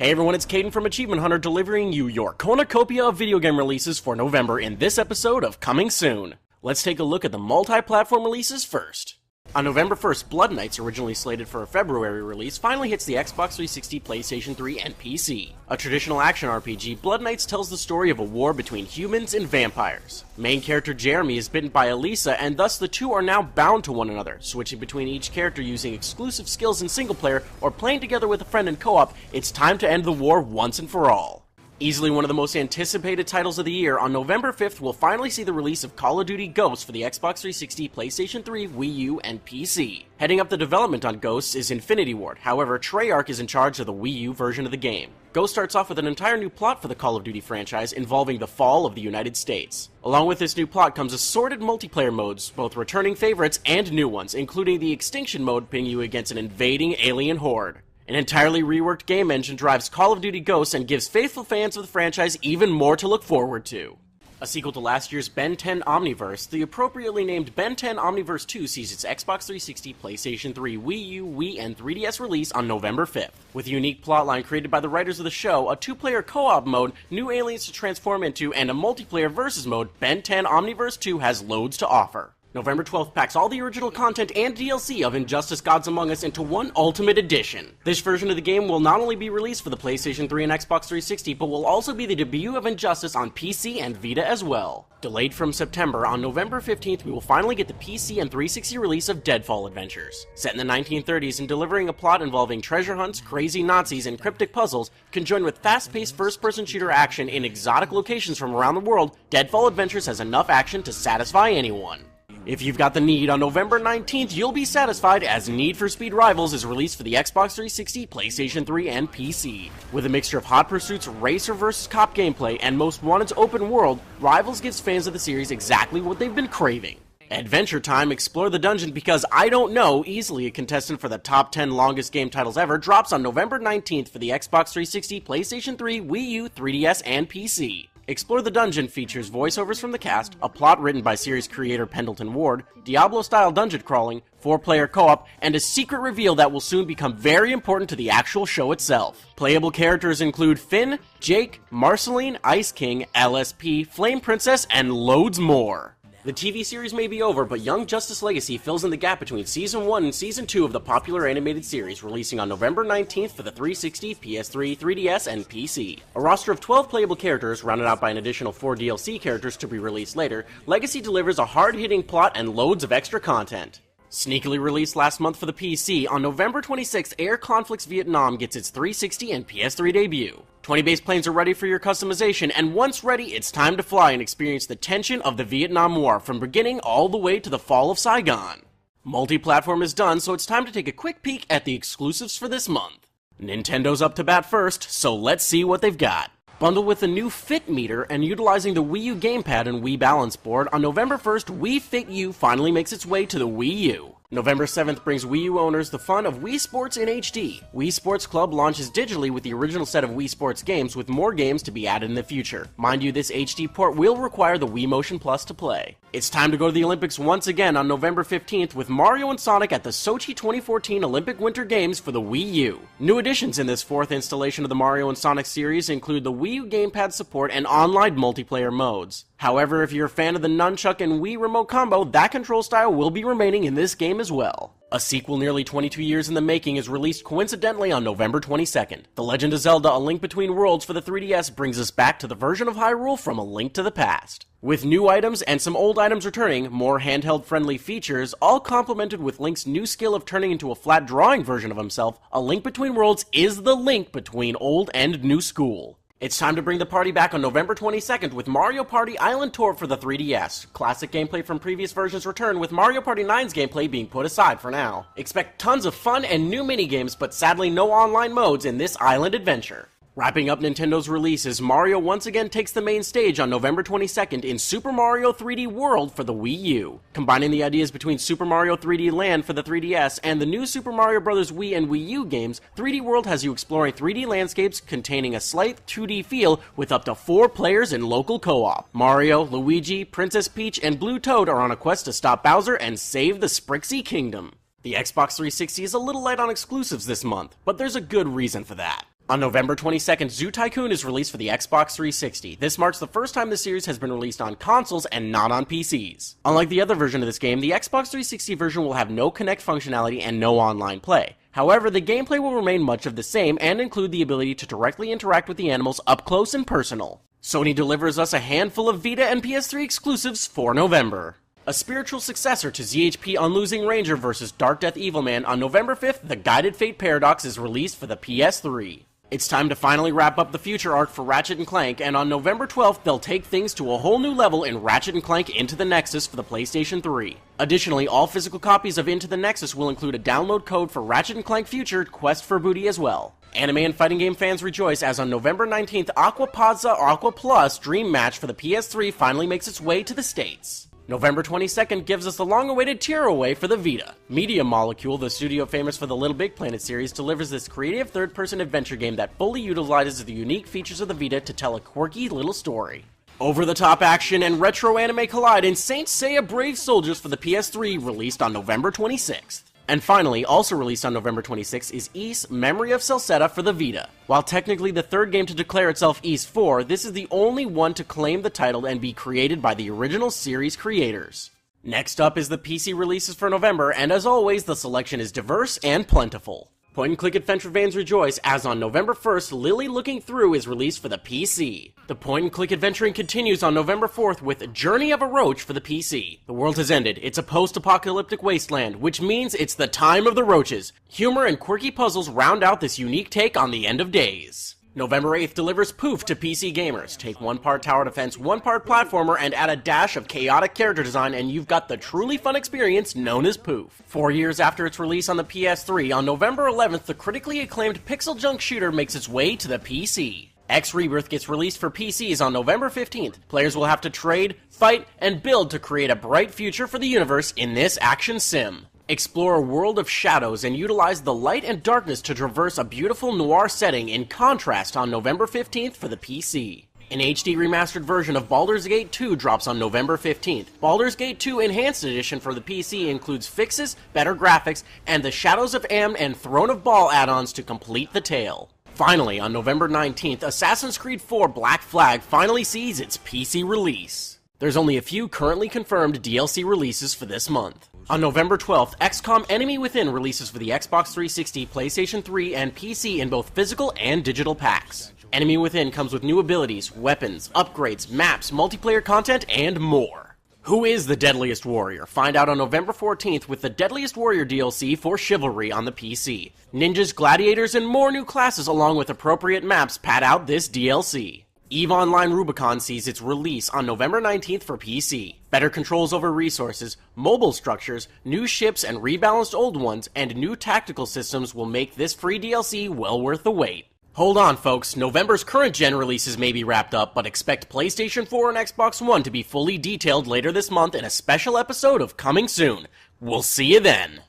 Hey everyone, it's Caden from Achievement Hunter delivering you your cornucopia of video game releases for November in this episode of Coming Soon. Let's take a look at the multi-platform releases first. On November 1st, Blood Knights, originally slated for a February release, finally hits the Xbox 360, PlayStation 3, and PC. A traditional action RPG, Blood Knights tells the story of a war between humans and vampires. Main character Jeremy is bitten by Elisa, and thus the two are now bound to one another, switching between each character using exclusive skills in single player or playing together with a friend in co-op. It's time to end the war once and for all. Easily one of the most anticipated titles of the year, on November 5th we'll finally see the release of Call of Duty Ghosts for the Xbox 360, PlayStation 3, Wii U, and PC. Heading up the development on Ghosts is Infinity Ward, however Treyarch is in charge of the Wii U version of the game. Ghosts starts off with an entire new plot for the Call of Duty franchise involving the fall of the United States. Along with this new plot comes assorted multiplayer modes, both returning favorites and new ones, including the Extinction mode pitting you against an invading alien horde. An entirely reworked game engine drives Call of Duty Ghosts and gives faithful fans of the franchise even more to look forward to. A sequel to last year's Ben 10 Omniverse, the appropriately named Ben 10 Omniverse 2 sees its Xbox 360, PlayStation 3, Wii U, Wii, and 3DS release on November 5th. With a unique plotline created by the writers of the show, a two-player co-op mode, new aliens to transform into, and a multiplayer versus mode, Ben 10 Omniverse 2 has loads to offer. November 12th packs all the original content and DLC of Injustice Gods Among Us into one ultimate edition. This version of the game will not only be released for the PlayStation 3 and Xbox 360, but will also be the debut of Injustice on PC and Vita as well. Delayed from September, on November 15th we will finally get the PC and 360 release of Deadfall Adventures. Set in the 1930s and delivering a plot involving treasure hunts, crazy Nazis, and cryptic puzzles, conjoined with fast-paced first-person shooter action in exotic locations from around the world, Deadfall Adventures has enough action to satisfy anyone. If you've got the need, on November 19th you'll be satisfied as Need for Speed Rivals is released for the Xbox 360, PlayStation 3, and PC. With a mixture of Hot Pursuit's racer vs. cop gameplay and Most Wanted's open world, Rivals gives fans of the series exactly what they've been craving. Adventure Time, Explore the Dungeon Because I Don't Know, easily a contestant for the top 10 longest game titles ever, drops on November 19th for the Xbox 360, PlayStation 3, Wii U, 3DS, and PC. Explore the Dungeon features voiceovers from the cast, a plot written by series creator Pendleton Ward, Diablo-style dungeon crawling, 4-player co-op, and a secret reveal that will soon become very important to the actual show itself. Playable characters include Finn, Jake, Marceline, Ice King, LSP, Flame Princess, and loads more. The TV series may be over, but Young Justice Legacy fills in the gap between Season 1 and Season 2 of the popular animated series, releasing on November 19th for the 360, PS3, 3DS, and PC. A roster of 12 playable characters, rounded out by an additional 4 DLC characters to be released later, Legacy delivers a hard-hitting plot and loads of extra content. Sneakily released last month for the PC, on November 26th, Air Conflicts Vietnam gets its 360 and PS3 debut. 20 base planes are ready for your customization, and once ready, it's time to fly and experience the tension of the Vietnam War from beginning all the way to the fall of Saigon. Multi-platform is done, so it's time to take a quick peek at the exclusives for this month. Nintendo's up to bat first, so let's see what they've got. Bundled with a new Fit meter and utilizing the Wii U gamepad and Wii Balance board, on November 1st, Wii Fit U finally makes its way to the Wii U. November 7th brings Wii U owners the fun of Wii Sports in HD. Wii Sports Club launches digitally with the original set of Wii Sports games, with more games to be added in the future. Mind you, this HD port will require the Wii Motion Plus to play. It's time to go to the Olympics once again on November 15th with Mario and Sonic at the Sochi 2014 Olympic Winter Games for the Wii U. New additions in this fourth installation of the Mario and Sonic series include the Wii U gamepad support and online multiplayer modes. However, if you're a fan of the nunchuck and Wii remote combo, that control style will be remaining in this game as well. A sequel nearly 22 years in the making is released coincidentally on November 22nd. The Legend of Zelda: A Link Between Worlds for the 3DS brings us back to the version of Hyrule from A Link to the Past. With new items and some old items returning, more handheld-friendly features, all complemented with Link's new skill of turning into a flat drawing version of himself, A Link Between Worlds is the link between old and new school. It's time to bring the party back on November 22nd with Mario Party Island Tour for the 3DS. Classic gameplay from previous versions return, with Mario Party 9's gameplay being put aside for now. Expect tons of fun and new minigames, but sadly no online modes in this island adventure. Wrapping up Nintendo's releases, Mario once again takes the main stage on November 22nd in Super Mario 3D World for the Wii U. Combining the ideas between Super Mario 3D Land for the 3DS and the new Super Mario Bros. Wii and Wii U games, 3D World has you exploring 3D landscapes containing a slight 2D feel with up to 4 players in local co-op. Mario, Luigi, Princess Peach, and Blue Toad are on a quest to stop Bowser and save the Sprixie Kingdom. The Xbox 360 is a little light on exclusives this month, but there's a good reason for that. On November 22nd, Zoo Tycoon is released for the Xbox 360. This marks the first time the series has been released on consoles and not on PCs. Unlike the other version of this game, the Xbox 360 version will have no Kinect functionality and no online play. However, the gameplay will remain much of the same and include the ability to directly interact with the animals up close and personal. Sony delivers us a handful of Vita and PS3 exclusives for November. A spiritual successor to ZHP Unlosing Ranger vs. Dark Death Evilman, on November 5th, The Guided Fate Paradox is released for the PS3. It's time to finally wrap up the future arc for Ratchet & Clank, and on November 12th, they'll take things to a whole new level in Ratchet & Clank Into the Nexus for the PlayStation 3. Additionally, all physical copies of Into the Nexus will include a download code for Ratchet & Clank Future Quest for Booty as well. Anime and fighting game fans rejoice as on November 19th, Aquapazza Aqua Plus Dream Match for the PS3 finally makes its way to the States. November 22nd gives us the long-awaited tearaway for the Vita. Media Molecule, the studio famous for the Little Big Planet series, delivers this creative third-person adventure game that fully utilizes the unique features of the Vita to tell a quirky little story. Over-the-top action and retro anime collide in Saint Seiya Brave Soldiers for the PS3, released on November 26th. And finally, also released on November 26th, is Ys Memory of Celceta for the Vita. While technically the third game to declare itself Ys 4, this is the only one to claim the title and be created by the original series creators. Next up is the PC releases for November, and as always, the selection is diverse and plentiful. Point-and-click adventure fans rejoice, as on November 1st, Lily Looking Through is released for the PC. The point-and-click adventuring continues on November 4th with Journey of a Roach for the PC. The world has ended. It's a post-apocalyptic wasteland, which means it's the time of the roaches. Humor and quirky puzzles round out this unique take on the end of days. November 8th delivers Poof to PC gamers. Take one part tower defense, one part platformer, and add a dash of chaotic character design, and you've got the truly fun experience known as Poof. 4 years after its release on the PS3, on November 11th, the critically acclaimed Pixel Junk shooter makes its way to the PC. X Rebirth gets released for PCs on November 15th. Players will have to trade, fight, and build to create a bright future for the universe in this action sim. Explore a world of shadows and utilize the light and darkness to traverse a beautiful noir setting in contrast on November 15th for the PC. An HD remastered version of Baldur's Gate 2 drops on November 15th. Baldur's Gate 2 Enhanced Edition for the PC includes fixes, better graphics, and the Shadows of Amn and Throne of Baal add-ons to complete the tale. Finally, on November 19th, Assassin's Creed 4 Black Flag finally sees its PC release. There's only a few currently confirmed DLC releases for this month. On November 12th, XCOM Enemy Within releases for the Xbox 360, PlayStation 3, and PC in both physical and digital packs. Enemy Within comes with new abilities, weapons, upgrades, maps, multiplayer content, and more. Who is the Deadliest Warrior? Find out on November 14th with the Deadliest Warrior DLC for Chivalry on the PC. Ninjas, gladiators, and more new classes along with appropriate maps pad out this DLC. EVE Online Rubicon sees its release on November 19th for PC. Better controls over resources, mobile structures, new ships and rebalanced old ones, and new tactical systems will make this free DLC well worth the wait. Hold on folks, November's current gen releases may be wrapped up, but expect PlayStation 4 and Xbox One to be fully detailed later this month in a special episode of Coming Soon. We'll see you then!